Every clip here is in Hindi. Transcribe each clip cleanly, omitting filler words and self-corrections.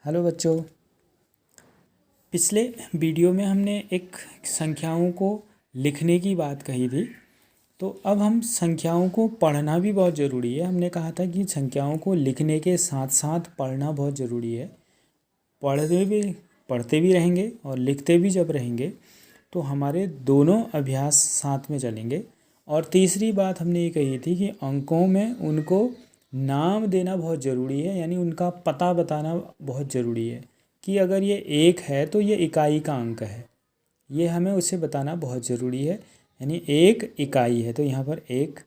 हेलो बच्चों। पिछले वीडियो में हमने एक संख्याओं को लिखने की बात कही थी। तो अब हम संख्याओं को पढ़ना भी बहुत ज़रूरी है। हमने कहा था कि संख्याओं को लिखने के साथ साथ पढ़ना बहुत ज़रूरी है। पढ़ते भी रहेंगे और लिखते भी जब रहेंगे तो हमारे दोनों अभ्यास साथ में चलेंगे। और तीसरी बात हमने ये कही थी कि अंकों में उनको नाम देना बहुत ज़रूरी है, यानी उनका पता बताना बहुत ज़रूरी है कि अगर ये 1 है तो ये इकाई का अंक है, ये हमें उसे बताना बहुत ज़रूरी है। यानी 1 इकाई है तो यहाँ पर 1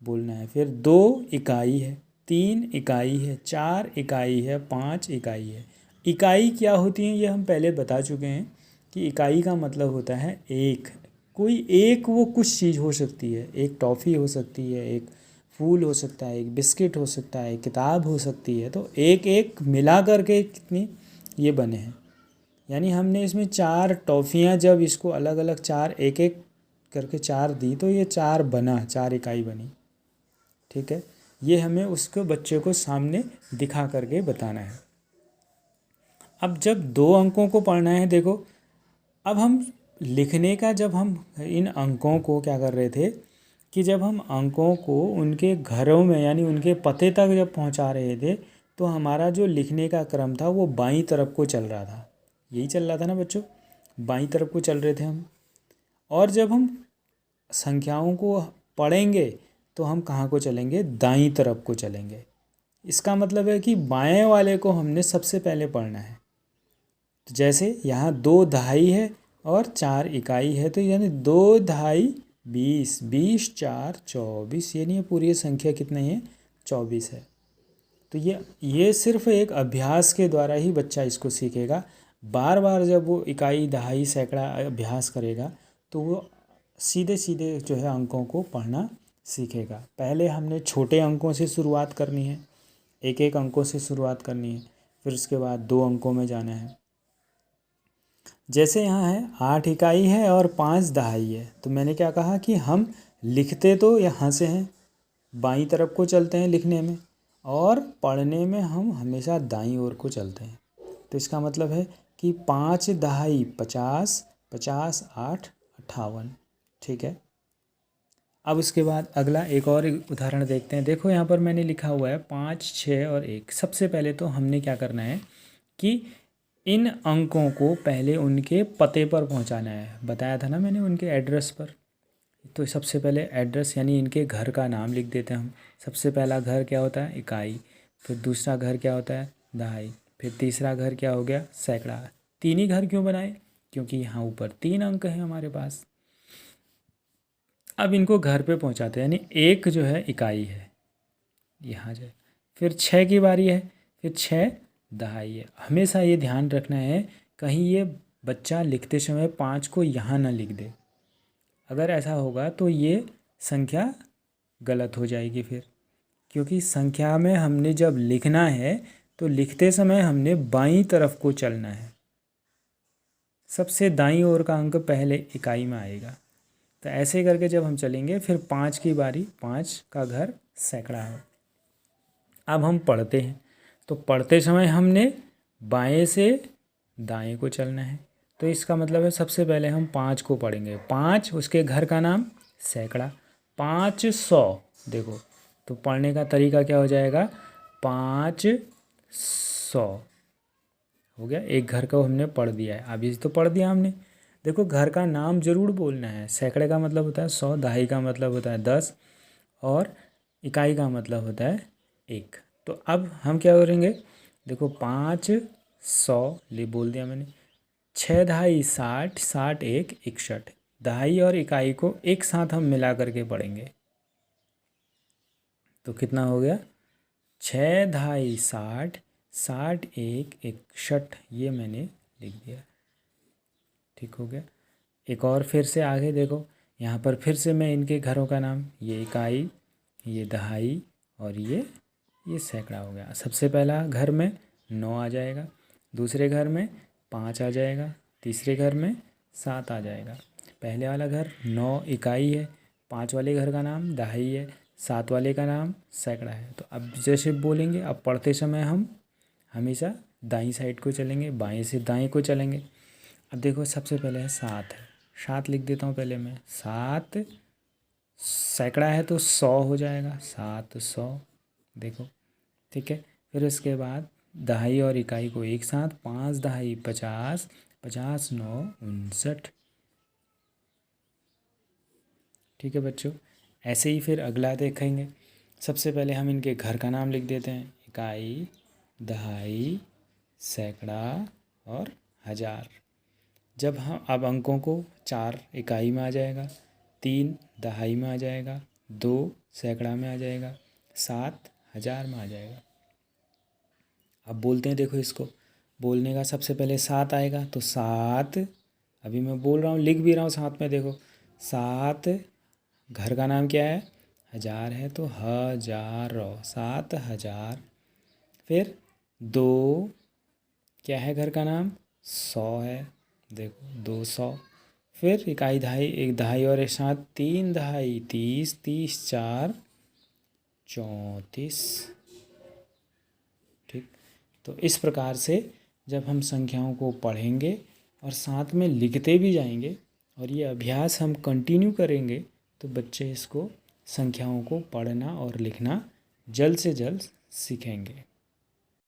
बोलना है, फिर 2 इकाई है, 3 इकाई है, 4 इकाई है, 5 इकाई है। इकाई क्या होती है ये हम पहले बता चुके हैं कि इकाई का मतलब होता है एक। कोई एक वो कुछ चीज़ हो सकती है, एक टॉफ़ी हो सकती है, एक फूल हो सकता है, एक बिस्किट हो सकता है, एक किताब हो सकती है। तो एक एक मिला करके कितनी ये बने हैं। यानी हमने इसमें 4 टॉफ़ियाँ जब इसको अलग अलग 4 एक एक करके 4 दी तो ये 4 बना, 4 इकाई बनी। ठीक है, ये हमें उसको बच्चे को सामने दिखा करके बताना है। अब जब 2 अंकों को पढ़ना है, देखो अब हम लिखने का, जब हम इन अंकों को क्या कर रहे थे कि जब हम अंकों को उनके घरों में यानी उनके पते तक जब पहुंचा रहे थे तो हमारा जो लिखने का क्रम था वो बाईं तरफ को चल रहा था। यही चल रहा था ना बच्चों, बाईं तरफ को चल रहे थे हम। और जब हम संख्याओं को पढ़ेंगे तो हम कहाँ को चलेंगे, दाईं तरफ को चलेंगे। इसका मतलब है कि बाएं वाले को हमने सबसे पहले पढ़ना है। तो जैसे यहाँ 2 दहाई है और 4 इकाई है, तो यानी 2 दहाई 20, 20 4 24, यानी ये पूरी संख्या कितनी है, 24 है। तो ये सिर्फ एक अभ्यास के द्वारा ही बच्चा इसको सीखेगा। बार बार जब वो इकाई दहाई सैकड़ा अभ्यास करेगा तो वो सीधे सीधे जो है अंकों को पढ़ना सीखेगा। पहले हमने छोटे अंकों से शुरुआत करनी है, एक एक अंकों से शुरुआत करनी है, फिर उसके बाद 2 अंकों में जाना है। जैसे यहाँ है 8 इकाई है और 5 दहाई है, तो मैंने क्या कहा कि हम लिखते तो यहाँ से हैं, बाईं तरफ को चलते हैं लिखने में, और पढ़ने में हम हमेशा दाईं ओर को चलते हैं। तो इसका मतलब है कि 5 दहाई 50, 50 8 58। ठीक है, अब उसके बाद अगला एक और उदाहरण देखते हैं। देखो यहाँ पर मैंने लिखा हुआ है 5 6 और 1। सबसे पहले तो हमने क्या करना है कि इन अंकों को पहले उनके पते पर पहुंचाना है। बताया था ना मैंने, उनके एड्रेस पर। तो सबसे पहले एड्रेस यानी इनके घर का नाम लिख देते हैं हम। सबसे पहला घर क्या होता है, इकाई। फिर दूसरा घर क्या होता है, दहाई। फिर तीसरा घर क्या हो गया, सैकड़ा। 3 ही घर क्यों बनाए, क्योंकि यहाँ ऊपर 3 अंक हैं हमारे पास। अब इनको घर पे पहुँचाते हैं, यानी 1 जो है इकाई है, यहाँ जाए। फिर 6 की बारी है, फिर 6 दहाई है। हमेशा ये ध्यान रखना है कहीं ये बच्चा लिखते समय 5 को यहाँ ना लिख दे। अगर ऐसा होगा तो ये संख्या गलत हो जाएगी फिर, क्योंकि संख्या में हमने जब लिखना है तो लिखते समय हमने बाईं तरफ को चलना है। सबसे दाईं ओर का अंक पहले इकाई में आएगा। तो ऐसे करके जब हम चलेंगे, फिर 5 की बारी, 5 का घर सैकड़ा है। अब हम पढ़ते हैं, तो पढ़ते समय हमने बाएं से दाएं को चलना है। तो इसका मतलब है सबसे पहले हम 5 को पढ़ेंगे। 5 उसके घर का नाम, सैकड़ा। 500, देखो तो पढ़ने का तरीका क्या हो जाएगा, 500 हो गया। एक घर को हमने पढ़ दिया है, अभी तो पढ़ दिया हमने। देखो घर का नाम ज़रूर बोलना है। सैकड़े का मतलब होता है 100, दहाई का मतलब होता है 10, और इकाई का मतलब होता है 1। तो अब हम क्या करेंगे, देखो 500 ले बोल दिया मैंने। 6 दहाई 60, 60 1 61। दहाई और इकाई को एक साथ हम मिला करके पढ़ेंगे तो कितना हो गया, 6 दहाई 60, 60 1 61। ये मैंने लिख दिया, ठीक हो गया। एक और फिर से आगे देखो, यहाँ पर फिर से मैं इनके घरों का नाम, ये इकाई, ये दहाई और ये सैकड़ा हो गया। सबसे पहला घर में 9 आ जाएगा, दूसरे घर में 5 आ जाएगा, तीसरे घर में 7 आ जाएगा। पहले वाला घर 9 इकाई है, 5 वाले घर का नाम दहाई है, 7 वाले का नाम सैकड़ा है। तो अब जैसे बोलेंगे, अब पढ़ते समय हम हमेशा दाईं साइड को चलेंगे, बाएं से दाएं को चलेंगे। अब देखो सबसे पहले है 7 है, 7 लिख देता हूँ पहले मैं। 7 सैकड़ा है तो 100 हो जाएगा, 700 देखो, ठीक है। फिर उसके बाद दहाई और इकाई को एक साथ, 5 दहाई 50, 50 9 59, ठीक है बच्चों। ऐसे ही फिर अगला देखेंगे। सबसे पहले हम इनके घर का नाम लिख देते हैं, इकाई, दहाई, सैकड़ा और हज़ार। जब हम अब अंकों को 4 इकाई में आ जाएगा, 3 दहाई में आ जाएगा, 2 सैकड़ा में आ जाएगा, 7 हज़ार में आ जाएगा। अब बोलते हैं, देखो इसको बोलने का सबसे पहले 7 आएगा तो 7, अभी मैं बोल रहा हूँ, लिख भी रहा हूँ साथ में, देखो 7, घर का नाम क्या है, हज़ार है तो हज़ारों, 7,000। फिर 2 क्या है घर का नाम, 100 है, देखो 200। फिर इकाई दहाई, एक दहाई और एक साथ, 3 दहाई 30, 30 4 34, ठीक। तो इस प्रकार से जब हम संख्याओं को पढ़ेंगे और साथ में लिखते भी जाएंगे और ये अभ्यास हम कंटिन्यू करेंगे तो बच्चे इसको संख्याओं को पढ़ना और लिखना जल्द से जल्द सीखेंगे।